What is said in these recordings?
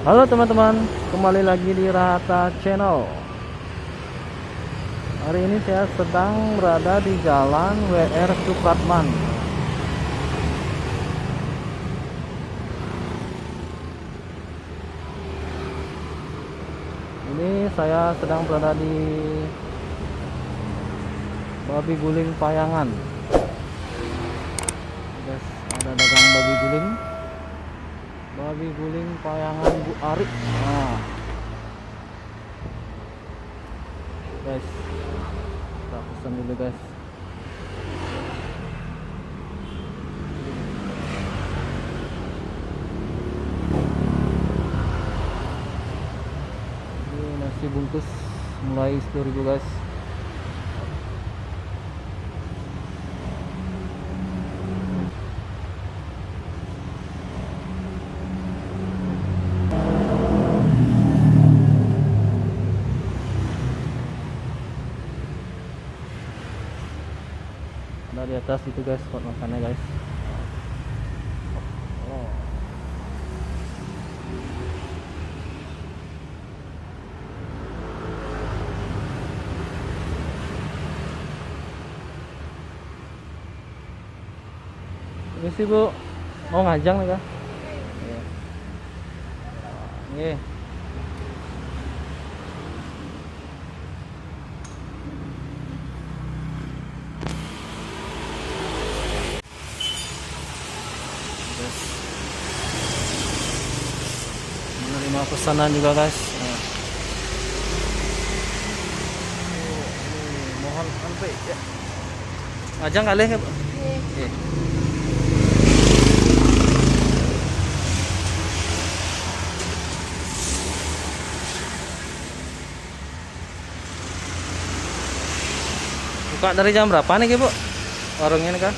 Halo teman-teman, kembali lagi di Rata Channel. Hari ini saya sedang berada di Jalan WR Supratman. Ini saya sedang berada di Babi Guling Payangan. Guys, ada dagang babi guling. Babi Guling Payangan Bu Ari. Nah, guys, kita pesan dulu guys. Ini nasi bungkus mulai 10.000 guys. Ada di atas itu guys spot makannya guys. Oh. Ini sih Bu, mau ngajang nih kah? Iya. Nih. Guys, menerima pesanan juga guys. Nah. Mohon sampai ya. Ngajang kali ya Bu? Oke. Buka dari jam berapa nih Bu? Warungnya nih kah?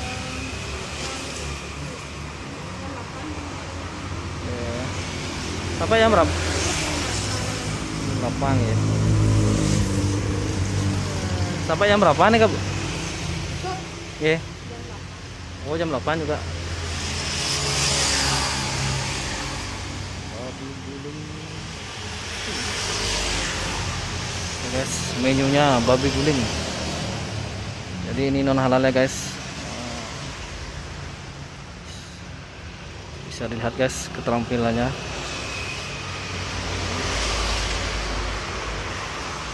Sampai jam berapa? 8 ya. Sampai jam berapa nih Kak Bu? Iya. Oh jam 8 juga. Babi guling. Oke guys, menunya babi guling. Jadi ini non halal ya guys. Bisa dilihat guys keterampilannya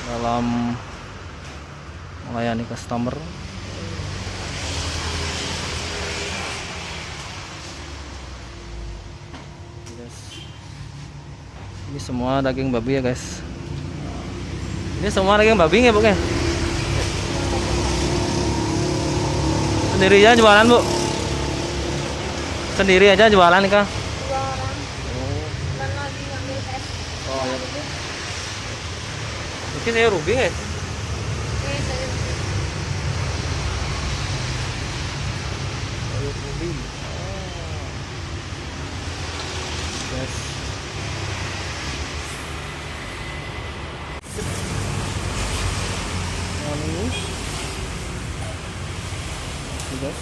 dalam melayani customer. Ini semua daging babi ya guys. Ini semua daging babi ya Bu ya? Sendiri aja jualan Bu? Sendiri aja jualan nih Kang? Dua orang. Dan lagi ngambil tes. Oh ya. Mungkin saya rugi ya? Oke, saya Rugi. Yes. Ini. Guys.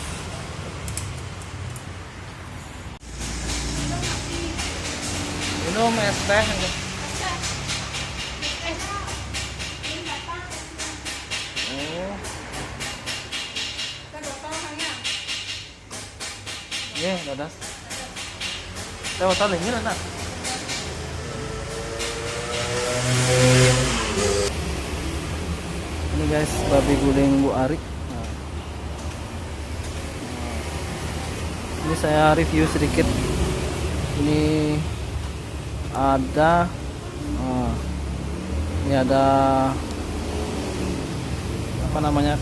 Minum es teh. Oh. Iya, dadas. Saya mau tahu ini lah. Ini guys, babi guling Bu Ari. Nah. Ini saya review sedikit. Ini ada, ini ada apa namanya?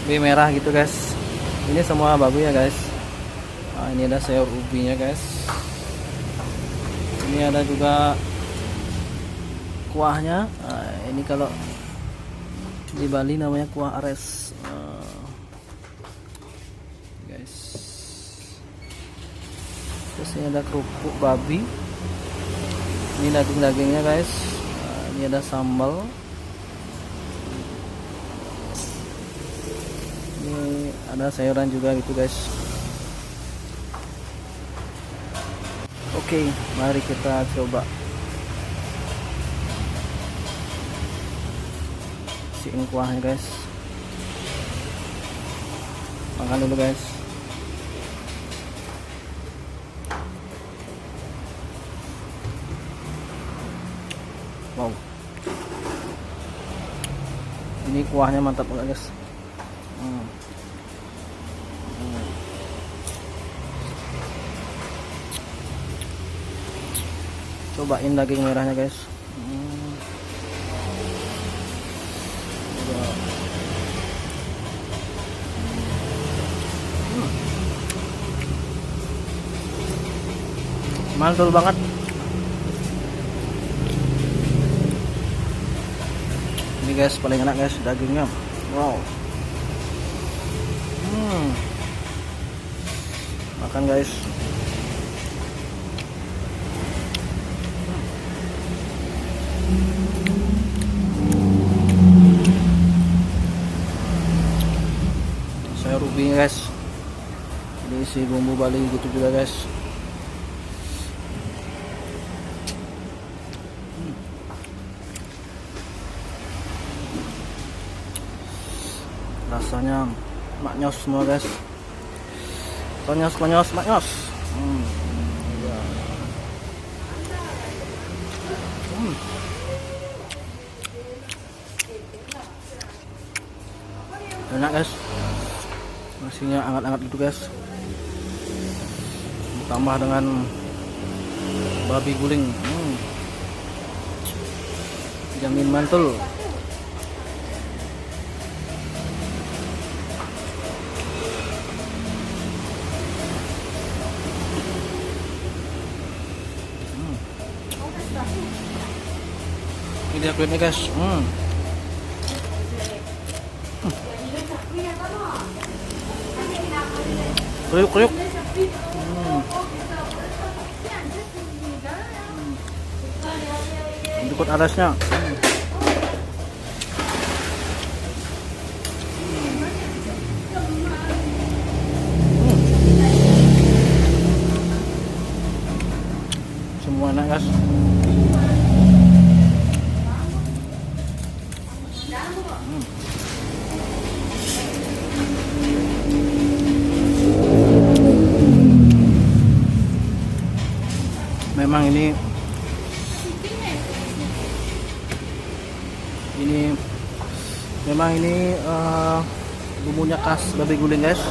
Babi merah gitu guys. Ini semua babi ya guys. Nah, ini ada sayur ubinya guys. Ini ada juga kuahnya. Nah, ini kalau di Bali namanya kuah ares. Guys. Terus ini ada kerupuk babi. Ini daging-dagingnya guys. Nah, ini ada sambal. Ini ada sayuran juga gitu guys. Oke, mari kita coba. Isiin kuahnya guys. Makan dulu guys. Wow, ini kuahnya mantap banget guys. Cobain daging merahnya guys. Mantul banget. Ini guys paling enak guys dagingnya. Wow. Makan guys. Saya rubi guys. Ini isi bumbu Bali gitu juga guys. Rasanya maknyos semua guys. Maknyos. Enak guys. Nasinya hangat-hangat gitu guys. Ditambah dengan babi guling. Jamin mantul. Ini dia kulitnya guys. Kriuk. Ikut alasnya. Semua enak guys. Memang ini bumbunya khas babi guling guys.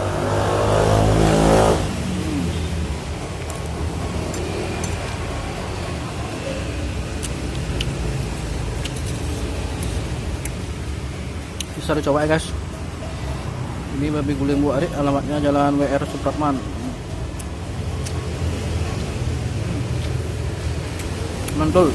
Bisa dicoba ya guys. Ini babi guling Bu Arit, alamatnya Jalan WR Supratman. Mantul.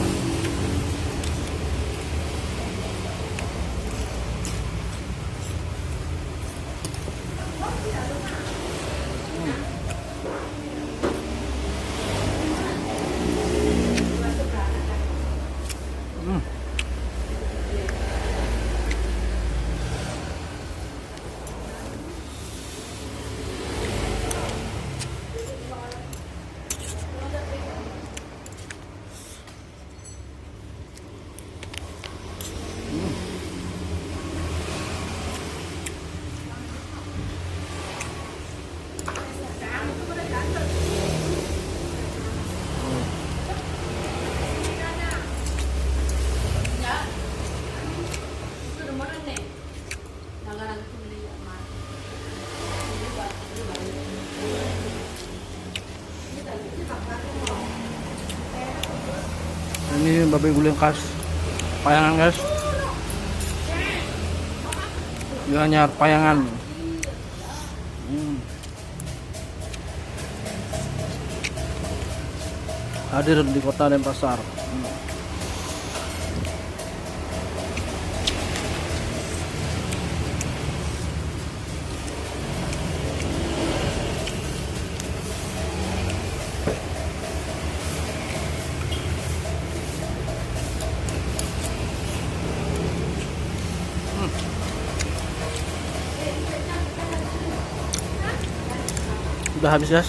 Ini babi guling khas Payangan guys. Gianyar Payangan. Hadir di kota Denpasar. Udah habis guys.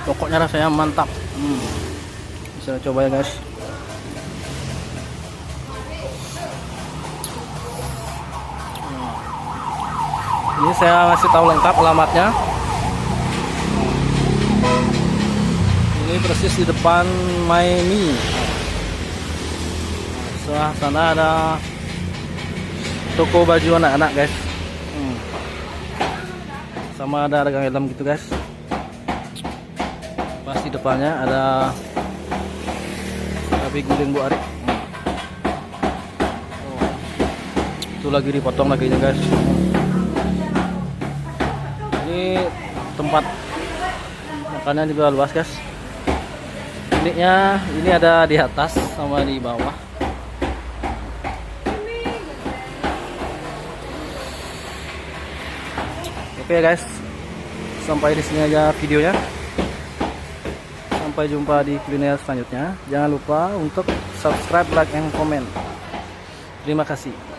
Pokoknya rasanya mantap. Bisa coba ya guys. Ini saya ngasih tahu lengkap alamatnya. Ini persis di depan Maimi. Sebelah sana ada toko baju anak-anak guys. Sama ada dagang helm gitu guys. Pas di depannya ada tapi guling Bu Ari. Itu lagi dipotong lagi nya guys. Ini tempat makannya juga luas guys. Uniknya ini ada di atas sama di bawah. Oke guys, sampai di sini aja videonya. Sampai jumpa di kuliner selanjutnya. Jangan lupa untuk subscribe, like, and comment. Terima kasih.